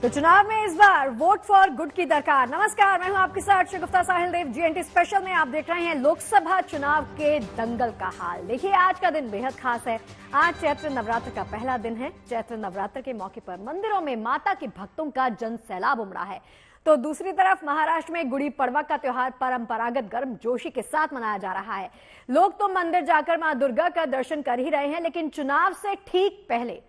तो चुनाव में इस बार वोट फॉर गुड की दरकार। नमस्कार, मैं हूं आपके साथ शगुफ्ता साहिल देव। जीएनटी स्पेशल में आप देख रहे हैं लोकसभा चुनाव के दंगल का हाल। देखिए, आज का दिन बेहद खास है। आज चैत्र नवरात्र का पहला दिन है। चैत्र नवरात्र के मौके पर मंदिरों में माता के भक्तों का जन सैलाब उमड़ा है। तो दूसरी तरफ महाराष्ट्र में गुड़ी पड़वा का त्योहार परंपरागत गर्मजोशी के साथ मनाया जा रहा है। लोग तो मंदिर जाकर मां दुर्गा का दर्शन कर ही रहे हैं, लेकिन चुनाव से ठीक पहले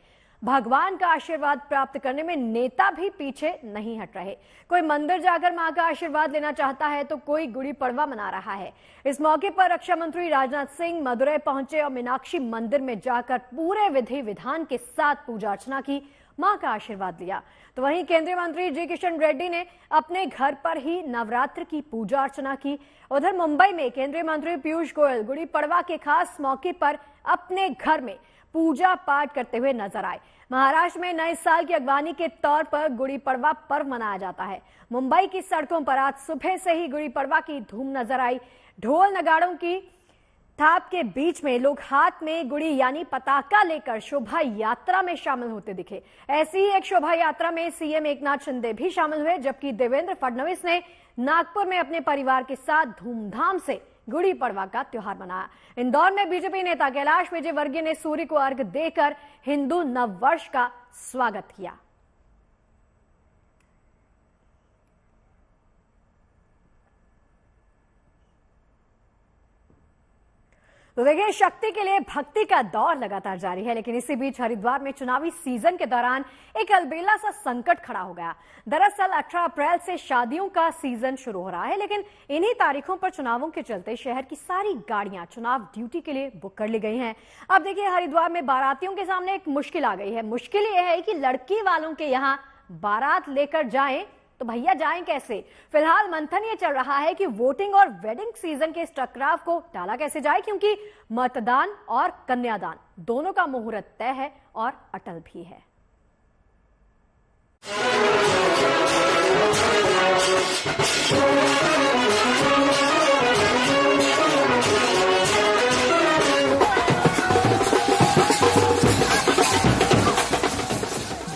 भगवान का आशीर्वाद प्राप्त करने में नेता भी पीछे नहीं हट रहे। कोई मंदिर जाकर मां का आशीर्वाद लेना चाहता है तो कोई गुड़ी पड़वा मना रहा है। इस मौके पर रक्षा मंत्री राजनाथ सिंह मदुरई पहुंचे और मीनाक्षी मंदिर में जाकर पूरे विधि विधान के साथ पूजा अर्चना की, मां का आशीर्वाद लिया। तो वहीं केंद्रीय मंत्री जी किशन रेड्डी ने अपने घर पर ही नवरात्र की पूजा अर्चना की। उधर मुंबई में केंद्रीय मंत्री पीयूष गोयल गुड़ी पड़वा के खास मौके पर अपने घर में पूजा पाठ करते हुए नजर आए। महाराष्ट्र में नए साल की अगवानी के तौर पर गुड़ी पड़वा पर्व मनाया जाता है। मुंबई की सड़कों पर आज सुबह से ही गुड़ी पड़वा की धूम नजर आई। ढोल नगाड़ों की थाप के बीच में लोग हाथ में गुड़ी यानी पताका लेकर शोभा यात्रा में शामिल होते दिखे। ऐसी ही एक शोभा यात्रा में सीएम एकनाथ शिंदे भी शामिल हुए, जबकि देवेंद्र फडणवीस ने नागपुर में अपने परिवार के साथ धूमधाम से गुड़ी पड़वा का त्योहार मनाया। इंदौर में बीजेपी नेता कैलाश विजयवर्गीय ने सूर्य को अर्घ्य देकर हिंदू नववर्ष का स्वागत किया। तो देखिए, शक्ति के लिए भक्ति का दौर लगातार जारी है, लेकिन इसी बीच हरिद्वार में चुनावी सीजन के दौरान एक अलबेला सा संकट खड़ा हो गया। दरअसल 18 अप्रैल से शादियों का सीजन शुरू हो रहा है, लेकिन इन्हीं तारीखों पर चुनावों के चलते शहर की सारी गाड़ियां चुनाव ड्यूटी के लिए बुक कर ली गई हैं। अब देखिए, हरिद्वार में बारातियों के सामने एक मुश्किल आ गई है। मुश्किल यह है कि लड़की वालों के यहाँ बारात लेकर जाएं तो भैया जाएं कैसे। फिलहाल मंथन ये चल रहा है कि वोटिंग और वेडिंग सीजन के इस टकराव को टाला कैसे जाए, क्योंकि मतदान और कन्यादान दोनों का मुहूर्त तय है और अटल भी है।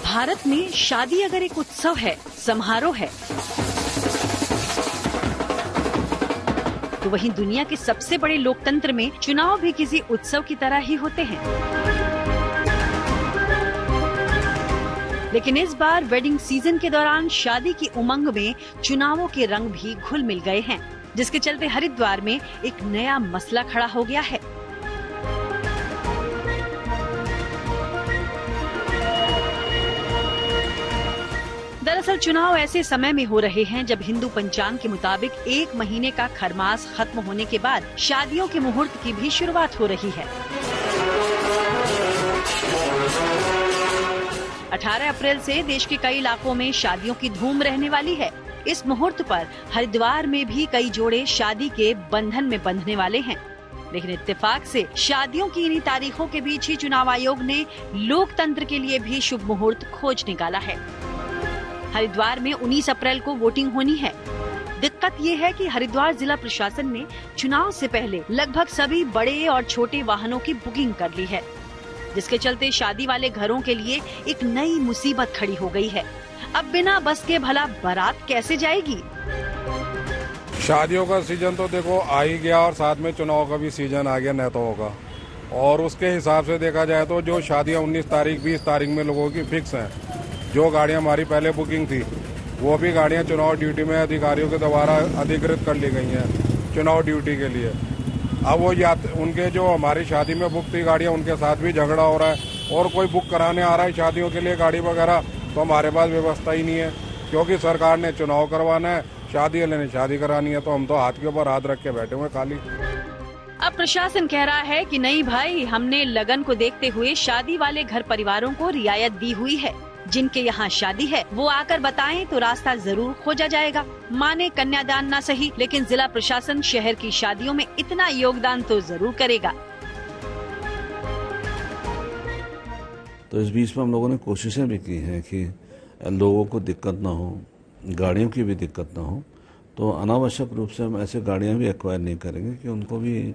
भारत में शादी अगर एक उत्सव है, समारोह है, तो वहीं दुनिया के सबसे बड़े लोकतंत्र में चुनाव भी किसी उत्सव की तरह ही होते हैं। लेकिन इस बार वेडिंग सीजन के दौरान शादी की उमंग में चुनावों के रंग भी घुल मिल गए हैं, जिसके चलते हरिद्वार में एक नया मसला खड़ा हो गया है। दरअसल चुनाव ऐसे समय में हो रहे हैं जब हिंदू पंचांग के मुताबिक 1 महीने का खरमास खत्म होने के बाद शादियों के मुहूर्त की भी शुरुआत हो रही है। 18 अप्रैल से देश के कई इलाकों में शादियों की धूम रहने वाली है। इस मुहूर्त पर हरिद्वार में भी कई जोड़े शादी के बंधन में बंधने वाले हैं। लेकिन इत्तेफाक से शादियों की इन्हीं तारीखों के बीच ही चुनाव आयोग ने लोकतंत्र के लिए भी शुभ मुहूर्त खोज निकाला है। हरिद्वार में 19 अप्रैल को वोटिंग होनी है। दिक्कत ये है कि हरिद्वार जिला प्रशासन ने चुनाव से पहले लगभग सभी बड़े और छोटे वाहनों की बुकिंग कर ली है, जिसके चलते शादी वाले घरों के लिए एक नई मुसीबत खड़ी हो गई है। अब बिना बस के भला बारात कैसे जाएगी? शादियों का सीजन तो देखो आ ही गया और साथ में चुनाव का भी सीजन आ गया नेताओं का, और उसके हिसाब से देखा जाए तो जो शादियां 19 तारीख 20 तारीख में लोगों की फिक्स हैं, जो गाड़ियां हमारी पहले बुकिंग थी वो भी गाड़ियां चुनाव ड्यूटी में अधिकारियों के द्वारा अधिकृत कर ली गई हैं चुनाव ड्यूटी के लिए। अब वो उनके जो हमारी शादी में बुक थी गाड़ियां, उनके साथ भी झगड़ा हो रहा है और कोई बुक कराने आ रहा है शादियों के लिए गाड़ी वगैरह, तो हमारे पास व्यवस्था ही नहीं है, क्योंकि सरकार ने चुनाव करवाना है, शादी लेने शादी करानी है, तो हम तो हाथ के ऊपर हाथ रख के बैठे हुए खाली। अब प्रशासन कह रहा है कि नहीं भाई, हमने लगन को देखते हुए शादी वाले घर परिवारों को रियायत दी हुई है। जिनके यहाँ शादी है वो आकर बताएं तो रास्ता जरूर खोजा जाएगा। माने कन्यादान ना सही, लेकिन जिला प्रशासन शहर की शादियों में इतना योगदान तो जरूर करेगा। तो इस बीच में हम लोगों ने कोशिशें भी की हैं कि लोगों को दिक्कत ना हो, गाड़ियों की भी दिक्कत ना हो, तो अनावश्यक रूप से हम ऐसे गाड़ियां भी एक्वायर नहीं करेंगे कि उनको भी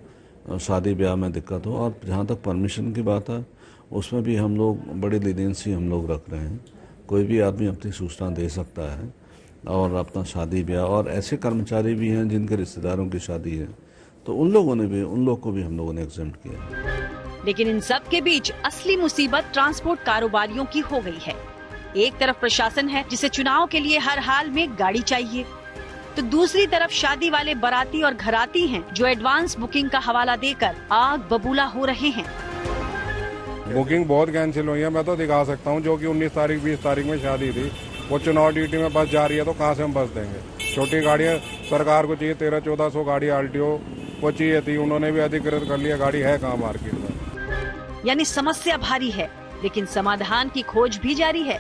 शादी ब्याह में दिक्कत हो। और जहाँ तक परमिशन की बात है उसमें भी हम लोग बड़ी लीनियंसी हम लोग रख रहे हैं कोई भी आदमी अपनी सूचना दे सकता है और अपना शादी ब्याह, और ऐसे कर्मचारी भी हैं जिनके रिश्तेदारों की शादी है, तो उन लोगों को भी हम लोगों ने एग्जेम्प्ट किया। लेकिन इन सब के बीच असली मुसीबत ट्रांसपोर्ट कारोबारियों की हो गई है। एक तरफ प्रशासन है जिसे चुनाव के लिए हर हाल में गाड़ी चाहिए, तो दूसरी तरफ शादी वाले बाराती और घराती हैं जो एडवांस बुकिंग का हवाला देकर आग बबूला हो रहे हैं। बुकिंग बहुत कैंसिल हुई है। मैं तो दिखा सकता हूँ, जो कि 19 तारीख 20 तारीख में शादी थी, वो चुनाव ड्यूटी में बस जा रही है, तो कहाँ से हम बस देंगे। छोटी गाड़ियाँ सरकार को चाहिए, 1300-1400 गाड़ी आरटीओ वो चाहिए थी, उन्होंने भी अधिकृत कर लिया, गाड़ी है कहाँ मार्केट में। यानी समस्या भारी है, लेकिन समाधान की खोज भी जारी है।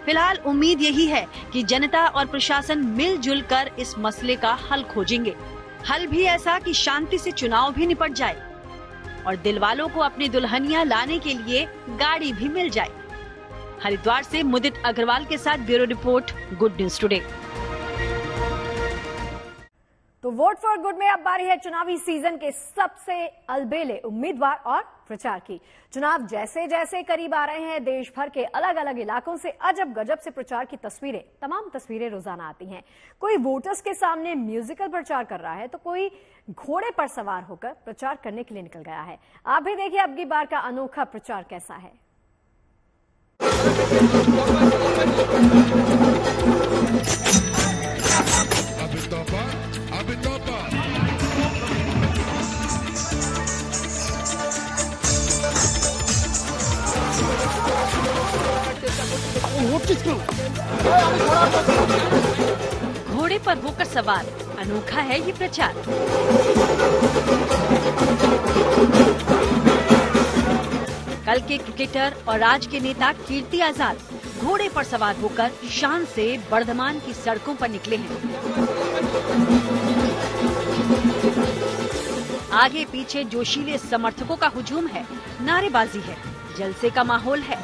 फिलहाल उम्मीद यही है कि जनता और प्रशासन मिलजुल कर इस मसले का हल खोजेंगे। हल भी ऐसा कि शांति से चुनाव भी निपट जाए और दिलवालों को अपनी दुल्हनियां लाने के लिए गाड़ी भी मिल जाए। हरिद्वार से मुदित अग्रवाल के साथ bureau report, good news today. तो वोट फॉर गुड में अब बारी है चुनावी सीजन के सबसे अलबेले उम्मीदवार और प्रचार की। चुनाव जैसे जैसे करीब आ रहे हैं, देश भर के अलग अलग इलाकों से अजब गजब से प्रचार की तमाम तस्वीरें रोजाना आती हैं। कोई वोटर्स के सामने म्यूजिकल प्रचार कर रहा है, तो कोई घोड़े पर सवार होकर प्रचार करने के लिए निकल गया है। आप भी देखिए अब की बार का अनोखा प्रचार कैसा है। घोड़े पर होकर सवार, अनोखा है ये प्रचार। कल के क्रिकेटर और आज के नेता कीर्ति आजाद घोड़े पर सवार होकर शान से बर्धमान की सड़कों पर निकले हैं। आगे पीछे जोशीले समर्थकों का हुजूम है, नारेबाजी है, जलसे का माहौल है।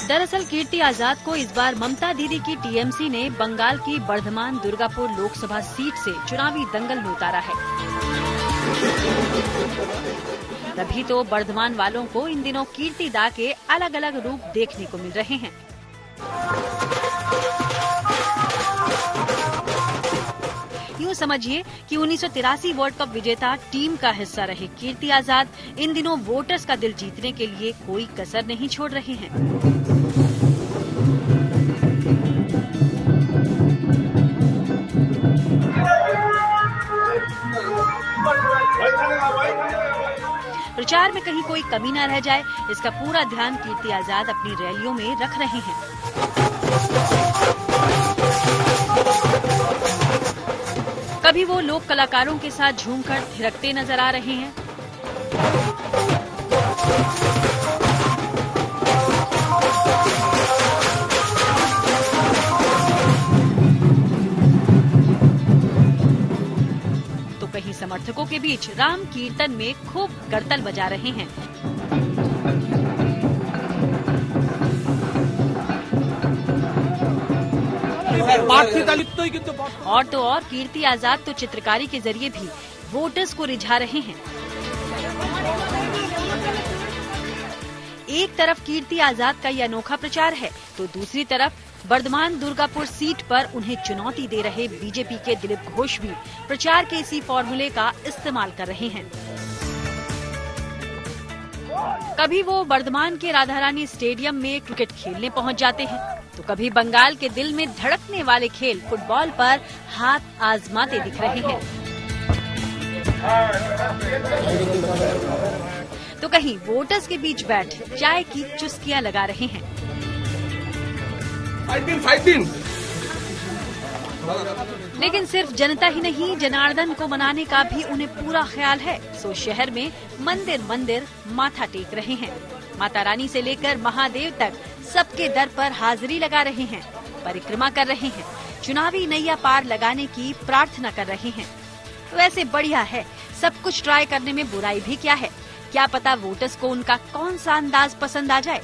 दरअसल कीर्ति आजाद को इस बार ममता दीदी की टीएमसी ने बंगाल की बर्धमान दुर्गापुर लोकसभा सीट से चुनावी दंगल में उतारा है। तभी तो बर्धमान वालों को इन दिनों कीर्ति दा के अलग अलग रूप देखने को मिल रहे हैं। यूँ समझिए कि 1983 वर्ल्ड कप विजेता टीम का हिस्सा रहे कीर्ति आजाद इन दिनों वोटर्स का दिल जीतने के लिए कोई कसर नहीं छोड़ रहे हैं। प्रचार में कहीं कोई कमी न रह जाए, इसका पूरा ध्यान कीर्ति आजाद अपनी रैलियों में रख रहे हैं। कभी वो लोक कलाकारों के साथ झूमकर थिरकते नजर आ रहे हैं, तो कहीं समर्थकों के बीच राम कीर्तन में खूब करतल बजा रहे हैं। और तो और कीर्ति आजाद तो चित्रकारी के जरिए भी वोटर्स को रिझा रहे हैं। एक तरफ कीर्ति आजाद का ये अनोखा प्रचार है, तो दूसरी तरफ बर्धमान दुर्गापुर सीट पर उन्हें चुनौती दे रहे बीजेपी के दिलीप घोष भी प्रचार के इसी फॉर्मूले का इस्तेमाल कर रहे हैं। कभी वो बर्धमान के राधा रानी स्टेडियम में क्रिकेट खेलने पहुंच जाते हैं, तो कभी बंगाल के दिल में धड़कने वाले खेल फुटबॉल पर हाथ आजमाते दिख रहे हैं। तो कहीं वोटर्स के बीच बैठ चाय की चुस्कियां लगा रहे हैं। लेकिन सिर्फ जनता ही नहीं, जनार्दन को मनाने का भी उन्हें पूरा ख्याल है। सो शहर में मंदिर मंदिर माथा टेक रहे हैं। माता रानी से लेकर महादेव तक सबके दर पर हाजिरी लगा रहे हैं, परिक्रमा कर रहे हैं, चुनावी नैया पार लगाने की प्रार्थना कर रहे हैं। तो ऐसे बढ़िया है, सब कुछ ट्राई करने में बुराई भी क्या है। क्या पता वोटर्स को उनका कौन सा अंदाज पसंद आ जाए।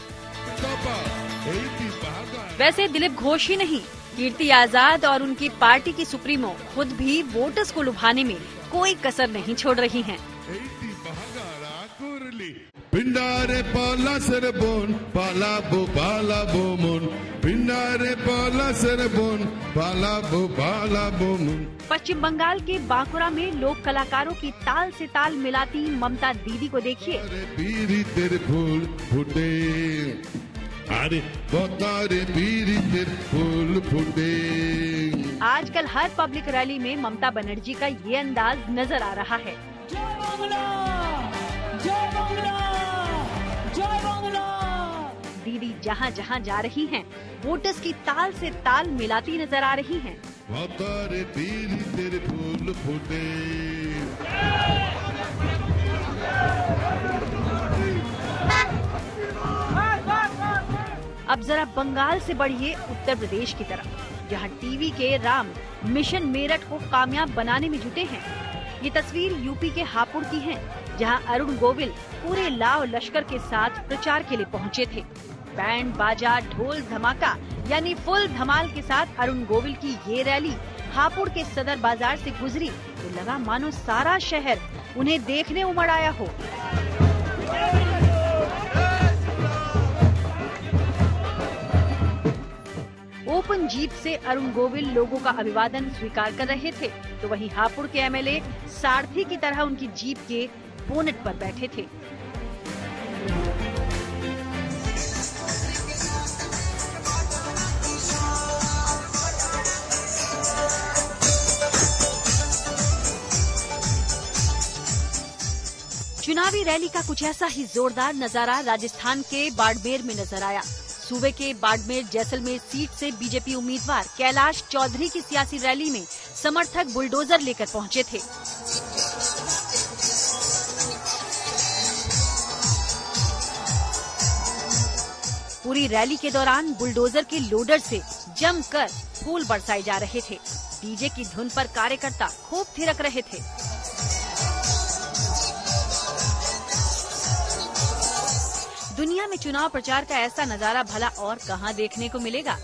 वैसे दिलीप घोष ही नहीं, कीर्ति आजाद और उनकी पार्टी की सुप्रीमो खुद भी वोटर्स को लुभाने में कोई कसर नहीं छोड़ रही हैं। Pindare pala serbon, pala bo mun. Pindare pala serbon, pala bo mun. पश्चिम बंगाल के बांकुरा में लोक कलाकारों की ताल से ताल मिलाती ममता दीदी को देखिए। अरे पीरी तेरे फूल फूटे, अरे बतारे पीरी तेरे फूल फूटे। आजकल हर पब्लिक रैली में ममता बनर्जी का ये अंदाज नजर आ रहा है। जय बांग्ला, जय बांग्ला, जय बांग्ला। दीदी जहाँ जहाँ जा रही हैं, वोटर्स की ताल से ताल मिलाती नजर आ रही हैं। बतारे पीरी तेरे फूल फूटे। अब जरा बंगाल से बढ़िए उत्तर प्रदेश की तरफ, जहां टीवी के राम मिशन मेरठ को कामयाब बनाने में जुटे हैं। ये तस्वीर यूपी के हापुड़ की है, जहां अरुण गोविल पूरे लाव लश्कर के साथ प्रचार के लिए पहुंचे थे। बैंड बाजा ढोल धमाका यानी फुल धमाल के साथ अरुण गोविल की ये रैली हापुड़ के सदर बाजार से गुजरी तो लगा मानो सारा शहर उन्हें देखने उमड़ आया हो। ओपन जीप से अरुण गोविल लोगों का अभिवादन स्वीकार कर रहे थे, तो वहीं हापुड़ के एमएलए सारथी की तरह उनकी जीप के बोनेट पर बैठे थे। चुनावी रैली का कुछ ऐसा ही जोरदार नजारा राजस्थान के बाड़मेर में नजर आया। सूबे के बाड़मेर जैसलमेर सीट से बीजेपी उम्मीदवार कैलाश चौधरी की सियासी रैली में समर्थक बुलडोजर लेकर पहुंचे थे। पूरी रैली के दौरान बुलडोजर के लोडर से जमकर फूल बरसाए जा रहे थे। डीजे की धुन पर कार्यकर्ता खूब थिरक रहे थे। दुनिया में चुनाव प्रचार का ऐसा नजारा भला और कहां देखने को मिलेगा।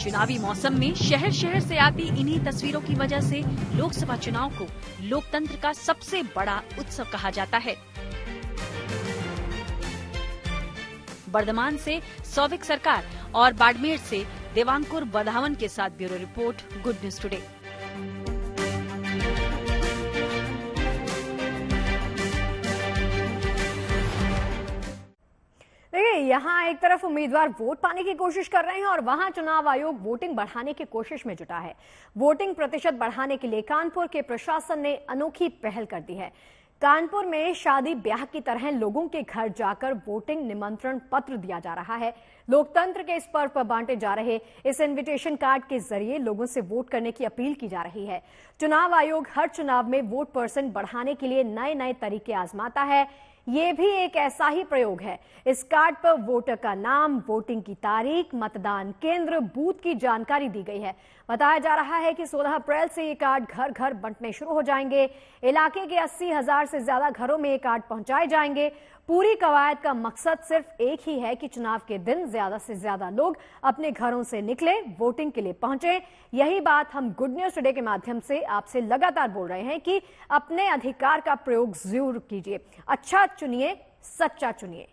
चुनावी मौसम में शहर शहर से आती इन्हीं तस्वीरों की वजह से लोकसभा चुनाव को लोकतंत्र का सबसे बड़ा उत्सव कहा जाता है। बर्धमान से सौविक सरकार और बाड़मेर से देवांकुर बधावन के साथ bureau report, good news today. यहाँ एक तरफ उम्मीदवार वोट पाने की कोशिश कर रहे हैं और वहां चुनाव आयोग वोटिंग बढ़ाने की कोशिश में जुटा है। वोटिंग प्रतिशत बढ़ाने के लिए कानपुर के प्रशासन ने अनोखी पहल कर दी है। कानपुर में शादी ब्याह की तरह लोगों के घर जाकर वोटिंग निमंत्रण पत्र दिया जा रहा है। लोकतंत्र के इस पर्व पर बांटे जा रहे इस इन्विटेशन कार्ड के जरिए लोगों से वोट करने की अपील की जा रही है। चुनाव आयोग हर चुनाव में वोट परसेंट बढ़ाने के लिए नए नए तरीके आजमाता है। ये भी एक ऐसा ही प्रयोग है। इस कार्ड पर वोटर का नाम, वोटिंग की तारीख, मतदान केंद्र, बूथ की जानकारी दी गई है। बताया जा रहा है कि 16 अप्रैल से ये कार्ड घर घर बंटने शुरू हो जाएंगे। इलाके के 80,000 से ज्यादा घरों में ये कार्ड पहुंचाए जाएंगे। पूरी कवायद का मकसद सिर्फ एक ही है कि चुनाव के दिन ज्यादा से ज्यादा लोग अपने घरों से निकले, वोटिंग के लिए पहुंचे। यही बात हम गुड न्यूज टुडे के माध्यम से आपसे लगातार बोल रहे हैं कि अपने अधिकार का प्रयोग जरूर कीजिए। अच्छा चुनिए, सच्चा चुनिए।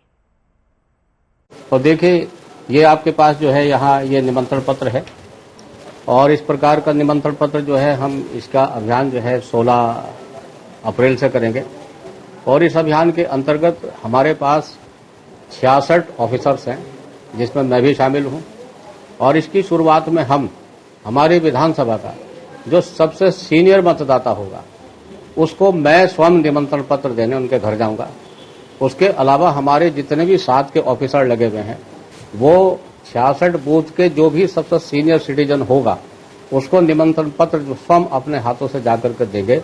और देखिए, ये आपके पास जो है यहाँ ये निमंत्रण पत्र है और इस प्रकार का निमंत्रण पत्र जो है हम इसका अभियान जो है 16 अप्रैल से करेंगे और इस अभियान के अंतर्गत हमारे पास 66 ऑफिसर्स हैं, जिसमें मैं भी शामिल हूं। और इसकी शुरुआत में हम हमारी विधानसभा का जो सबसे सीनियर मतदाता होगा उसको मैं स्वयं निमंत्रण पत्र देने उनके घर जाऊंगा। उसके अलावा हमारे जितने भी साथ के ऑफिसर लगे हुए हैं वो 66 बूथ के जो भी सबसे सीनियर सिटीजन होगा उसको निमंत्रण पत्र स्वयं अपने हाथों से जाकर के देंगे।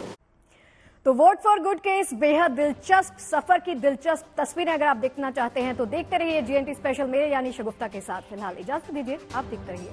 तो वोट फॉर गुड के इस बेहद दिलचस्प सफर की दिलचस्प तस्वीरें अगर आप देखना चाहते हैं तो देखते रहिए जीएनटी स्पेशल में, यानी शगुफ्ता के साथ। फिलहाल इजाजत दीजिए, आप देखते रहिए।